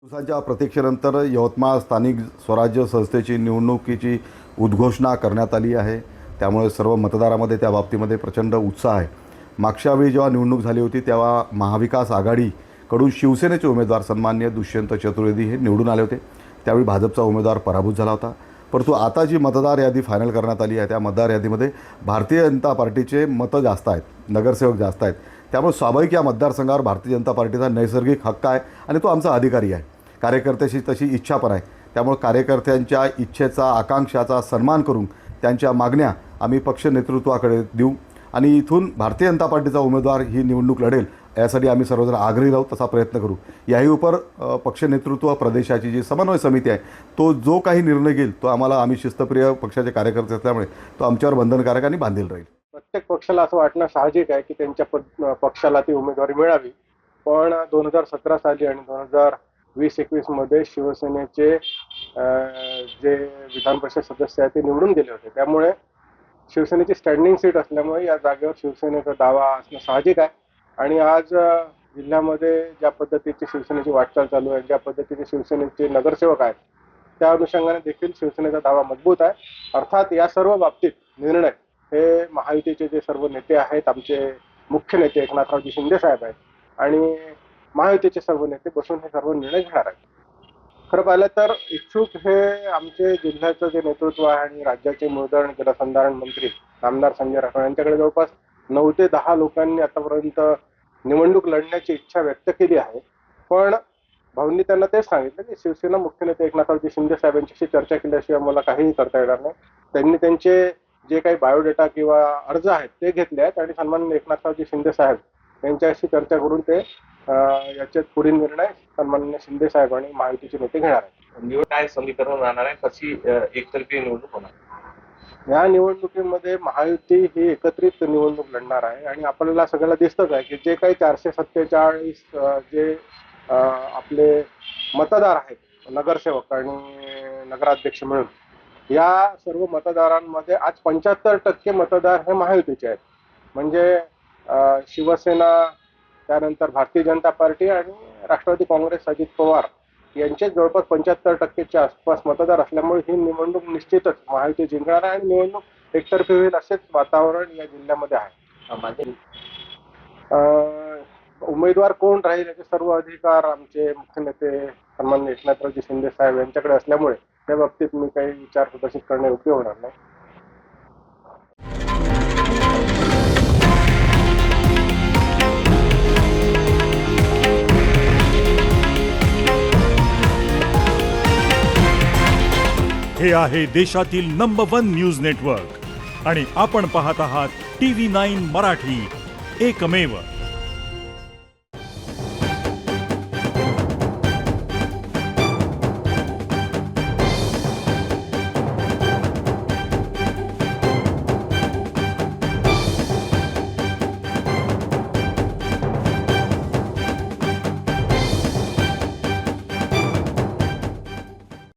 दिवसांच्या प्रतीक्षेनंतर यवतमाळ स्थानिक स्वराज्य संस्थेची निवडणुकीची उद्घोषणा करण्यात आली आहे. त्यामुळे सर्व मतदारांमध्ये त्या बाबतीमध्ये प्रचंड उत्साह आहे. मागच्या वेळी जेव्हा निवडणूक झाली होती तेव्हा महाविकास आघाडीकडून शिवसेनेचे उमेदवार सन्माननीय दुष्यंत चतुर्वेदी हे निवडून आले होते. त्यावेळी भाजपचा उमेदवार पराभूत झाला होता. परंतु आता जी मतदार यादी फायनल करण्यात आली आहे त्या मतदार यादीमध्ये भारतीय जनता पार्टीचे मतं जास्त आहेत, नगरसेवक जास्त आहेत. त्यामुळे स्वाभाविक या मतदारसंघावर भारतीय जनता पार्टीचा नैसर्गिक हक्क आहे आणि तो आमचा अधिकारी आहे. कार्यकर्त्याची तशी इच्छा पण आहे. त्यामुळे कार्यकर्त्यांच्या इच्छेचा, आकांक्षाचा सन्मान करून त्यांच्या मागण्या आम्ही पक्ष नेतृत्वाकडे देऊ आणि इथून भारतीय जनता पार्टीचा उमेदवार ही निवडणूक लढेल यासाठी आम्ही सर्वजण आग्रही राहू, तसा प्रयत्न करू. याही उपर पक्ष नेतृत्व प्रदेशाची जी समन्वय समिती आहे तो जो काही निर्णय घेईल तो आम्ही शिस्तप्रिय पक्षाचे कार्यकर्ते असल्यामुळे तो आमच्यावर बंधनकारक आणि बांधील राहील. प्रत्येक पक्षाला असं वाटणं साहजिक आहे की त्यांच्या पक्षाला ती उमेदवारी मिळावी. पण 2017 साली आणि 2020-21 मध्ये शिवसेनेचे जे विधान परिषद सदस्य आहेत ते निवडून गेले होते. त्यामुळे शिवसेनेची स्टँडिंग सीट असल्यामुळे या जागेवर शिवसेनेचा दावा असणं साहजिक आहे. आणि आज जिल्ह्यामध्ये ज्या पद्धतीची शिवसेनेची वाटचाल चालू आहे, ज्या पद्धतीचे शिवसेनेचे नगरसेवक आहेत, त्या अनुषंगाने देखील शिवसेनेचा दावा मजबूत आहे. अर्थात या सर्व बाबतीत निर्णय हे महायुतीचे जे सर्व नेते आहेत, आमचे मुख्य नेते एकनाथरावजी शिंदे साहेब आहेत आणि महायुतीचे सर्व नेते बसून हे सर्व निर्णय घेणार आहेत. खरं पाहिलं तर इच्छुक हे आमचे जिल्ह्याचं जे नेतृत्व आहे आणि राज्याचे मृदा आणि जलसंधारण मंत्री आमदार संजय राठोड यांच्याकडे जवळपास 9 ते 10 लोकांनी आतापर्यंत निवडणूक लढण्याची इच्छा व्यक्त केली आहे. पण भाऊंनी त्यांना तेच सांगितलं की शिवसेना मुख्य नेते एकनाथरावजी शिंदे साहेब यांच्याशी चर्चा केल्याशिवाय मला काहीही करता येणार नाही. त्यांनी त्यांचे जे काही बायोडेटा किंवा अर्ज आहेत ते घेतले आहेत आणि सन्माननीय एकनाथरावजी शिंदे साहेब यांच्याशी चर्चा करून ते याच्यात पुढील निर्णय सन्माननीय शिंदे साहेब आणि महायुतीचे नेते घेणार आहेत. निवड काय समीकरण राहणार आहे, कशी एकतर्फी निवडणूक होणार? या निवडणुकीमध्ये महायुती ही एकत्रित निवडणूक लढणार आहे आणि आपल्याला सगळ्याला दिसतच आहे की जे काही 447 जे आपले मतदार आहेत, नगरसेवक आणि नगराध्यक्ष मिळून, या सर्व मतदारांमध्ये आज 75% मतदार हे महायुतीचे आहेत. म्हणजे शिवसेना, त्यानंतर भारतीय जनता पार्टी आणि राष्ट्रवादी काँग्रेस अजित पवार यांचे जवळपास 75%च्या आसपास मतदार असल्यामुळे ही निवडणूक निश्चितच महायुती जिंकणार आहे आणि निवडणूक एकतर्फी होईल असेच वातावरण या जिल्ह्यामध्ये आहे. उमेदवार कोण राहील याचे सर्व अधिकार आमचे मुख्य नेते सन्माननीय एकनाथरावजी शिंदे साहेब यांच्याकडे असल्यामुळे त्या बाबतीत मी काही विचार प्रदर्शित करणे योग्य होणार नाही. हे आहे देशातील नंबर 1 न्यूज नेटवर्क आणि आपण पाहत आहात TV9 मराठी, एकमेव.